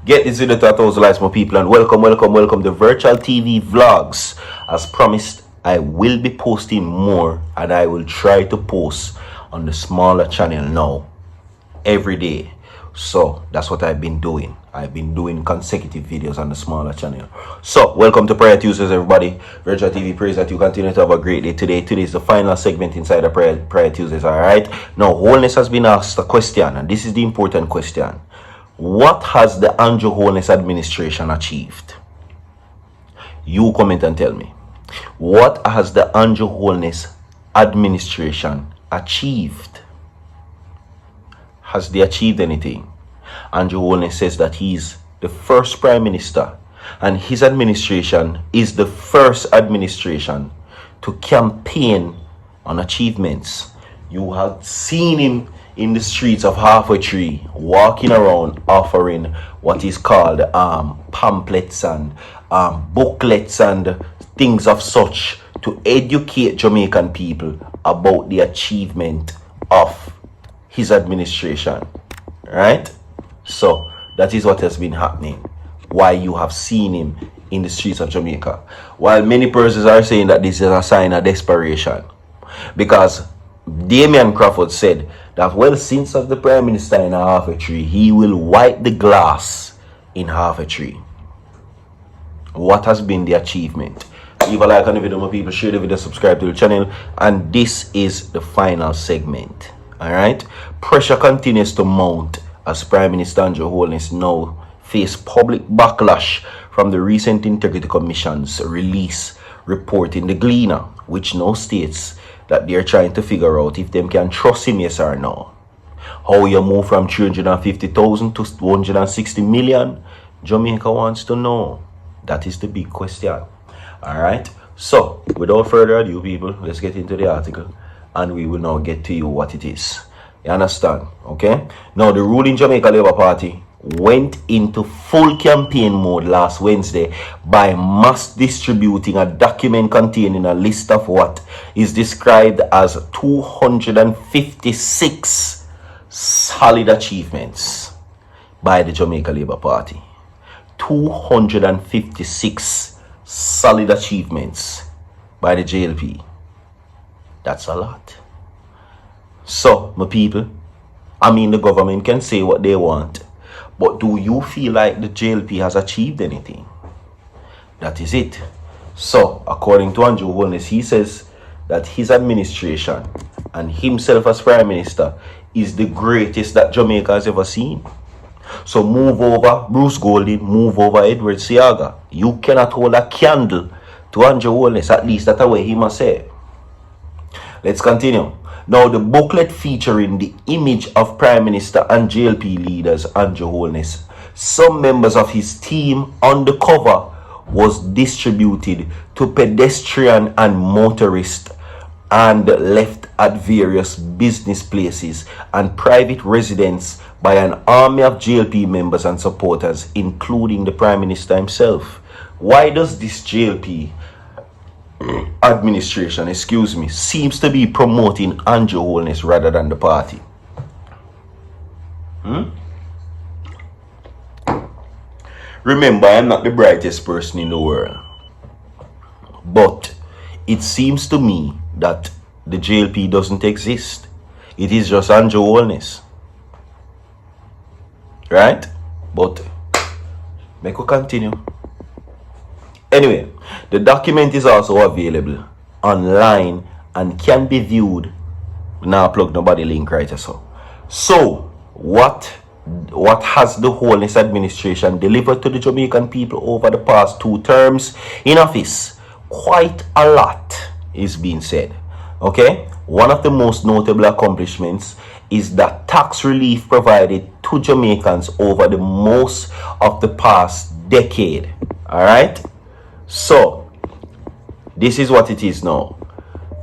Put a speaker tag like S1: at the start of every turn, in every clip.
S1: Get this video to 1,000 likes, my people, and welcome to Virtual TV Vlogs. As promised, I will be posting more, and I will try to post on the smaller channel now every day. So that's what I've been doing. I've been doing consecutive videos on the smaller channel. So welcome to Prayer Tuesdays, everybody. Virtual TV prays that you continue to have a great day today. Today is the final segment inside the Prayer Tuesdays. All right. Now, Wholeness has been asked a question, and this is the important question. What has the Andrew Holness administration achieved? You comment and tell me. What has the Andrew Holness administration achieved? Has they achieved anything? Andrew Holness says that he's the first prime minister, and his administration is the first administration to campaign on achievements. You have seen him in the streets of Halfway Tree, walking around offering what is called pamphlets and booklets and things of such to educate Jamaican people about the achievement of his administration. Right? So that is what has been happening. Why you have seen him in the streets of Jamaica. While many persons are saying that this is a sign of desperation, because Damian Crawford said that, well, since of the Prime Minister in Halfway Tree, he will wipe the glass in Halfway Tree. What has been the achievement? Leave a like on the video, my people. Share the video, subscribe to the channel. And this is the final segment. Alright? Pressure continues to mount as Prime Minister Andrew Holness now face public backlash from the recent Integrity Commission's release report in the Gleaner, which now states that they're trying to figure out if them can trust him, yes or no. How you move from 350,000 to 160 million, Jamaica wants to know. That is the big question. Alright, so without further ado, people, let's get into the article and we will now get to you what it is. You understand? Okay? Now, the ruling Jamaica Labour Party went into full campaign mode last Wednesday by mass distributing a document containing a list of what is described as 256 solid achievements by the Jamaica Labour Party. 256 solid achievements by the JLP. That's a lot. So, my people, I mean, the government can say what they want, but do you feel like the JLP has achieved anything? That is it. So, according to Andrew Holness, he says that his administration and himself as Prime Minister is the greatest that Jamaica has ever seen. So move over Bruce Golding, move over Edward Siaga. You cannot hold a candle to Andrew Holness, at least that's the way he must say. Let's continue. Now, the booklet featuring the image of Prime Minister and JLP leaders Andrew Holness, some members of his team on the cover, was distributed to pedestrian and motorists and left at various business places and private residence by an army of JLP members and supporters, including the Prime Minister himself. Why does this JLP administration, seems to be promoting Andrew Holness rather than the party? Remember, I'm not the brightest person in the world, but it seems to me that the JLP doesn't exist. It is just Andrew Holness, right? But make we continue. Anyway, the document is also available online and can be viewed. Now plug nobody link right so. So what has the Holness administration delivered to the Jamaican people over the past 2 terms in office? Quite a lot is being said. Okay, one of the most notable accomplishments is that tax relief provided to Jamaicans over the most of the past decade. All right. So, this is what it is now.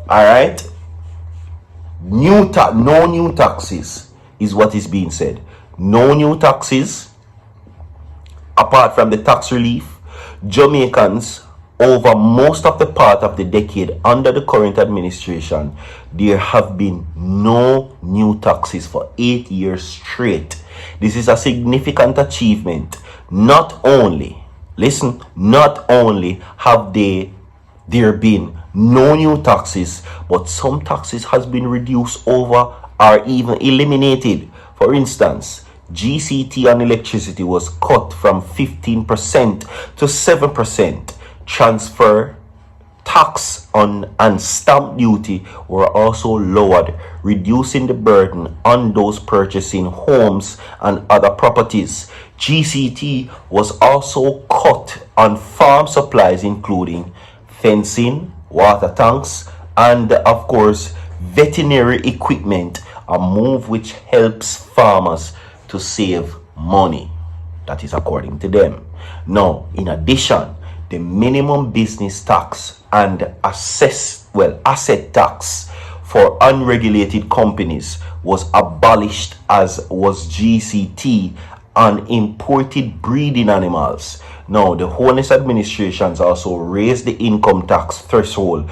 S1: Alright? No new taxes is what is being said. No new taxes. Apart from the tax relief, Jamaicans, over most of the part of the decade under the current administration, there have been no new taxes for 8 years straight. This is a significant achievement. Not only, listen, not only have there been no new taxes, but some taxes has been reduced over or even eliminated. For instance, GCT on electricity was cut from 15% to 7%. Transfer tax on and stamp duty were also lowered, reducing the burden on those purchasing homes and other properties. GCT was also cut on farm supplies, including fencing, water tanks, and of course veterinary equipment, a move which helps farmers to save money. That is according to them. Now, in addition, the minimum business tax and asset tax for unregulated companies was abolished, as was GCT on imported breeding animals. Now, the HOLNESS administrations also raised the income tax threshold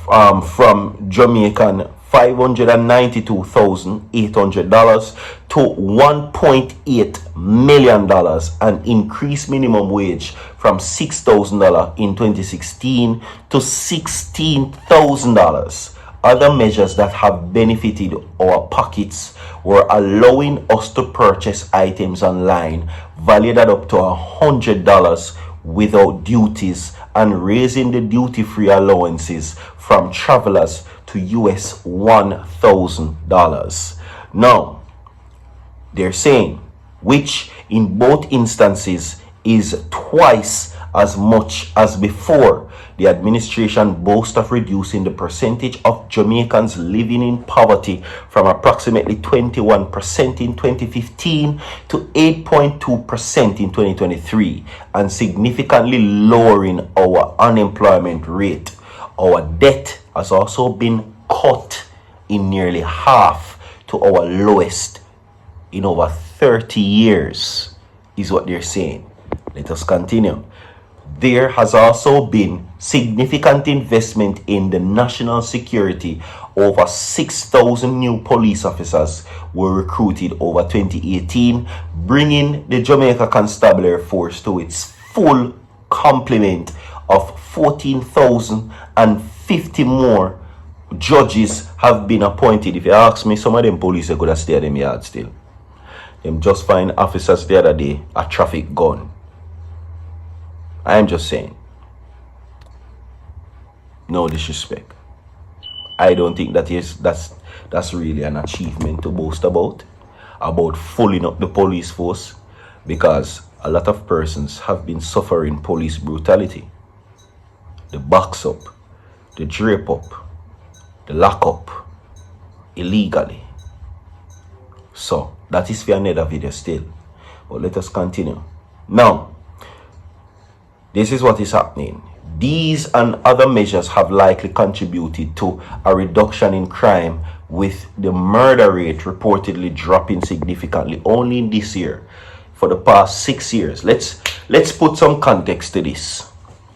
S1: from Jamaican $592,800 to $1.8 million, and increased minimum wage from $6,000 in 2016 to $16,000. Other measures that have benefited our pockets were allowing us to purchase items online valued at up to $100 without duties, and raising the duty-free allowances from travelers to US $1,000. Now, they're saying, which in both instances is twice as much as before. The administration boasts of reducing the percentage of Jamaicans living in poverty from approximately 21% in 2015 to 8.2% in 2023, and significantly lowering our unemployment rate. Our debt has also been cut in nearly half to our lowest in over 30 years, is what they're saying. Let us continue. There has also been significant investment in the national security. Over 6,000 new police officers were recruited over 2018, bringing the Jamaica Constabulary Force to its full complement of 14,050 more. Judges have been appointed. If you ask me, some of them police could have stayed in the yard still. Them just find officers the other day a traffic gun. I am just saying. No disrespect. I don't think that's really an achievement to boast about filling up the police force, because a lot of persons have been suffering police brutality. The box up, the drape up, the lock up illegally. So that is for another video still. But let us continue. Now, this is what is happening. These and other measures have likely contributed to a reduction in crime, with the murder rate reportedly dropping significantly only in this year for the past 6 years. Let's put some context to this.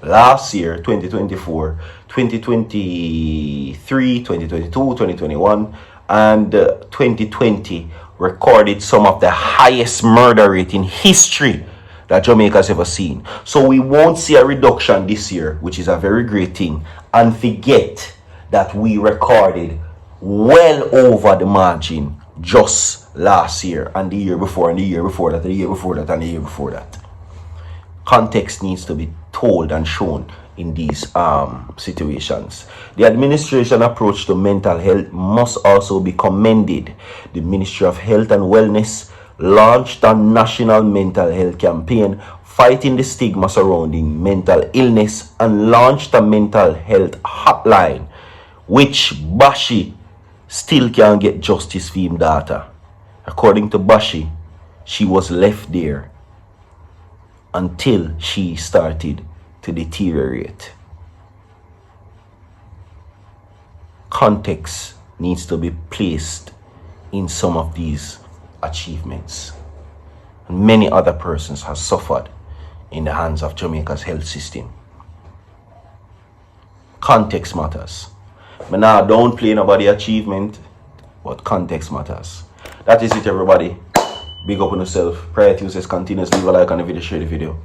S1: Last year, 2024, 2023, 2022, 2021, and 2020 recorded some of the highest murder rate in history that Jamaica's ever seen. So we won't see a reduction this year, which is a very great thing. And forget that we recorded well over the margin just last year, and the year before, and the year before that, and the year before that, and the year before that. Context needs to be told and shown in these situations. The administration approach to mental health must also be commended. The Ministry of Health and Wellness launched a national mental health campaign fighting the stigma surrounding mental illness, and launched a mental health hotline, which Bashi still can't get justice for him daughter. According to Bashi, she was left there until she started to deteriorate. Context needs to be placed in some of these achievements. And many other persons have suffered in the hands of Jamaica's health system. Context matters. But now, don't play nobody achievement, but context matters. That is it, everybody. Big up on yourself. Prior to you says continuously leave a like on the video, share the video.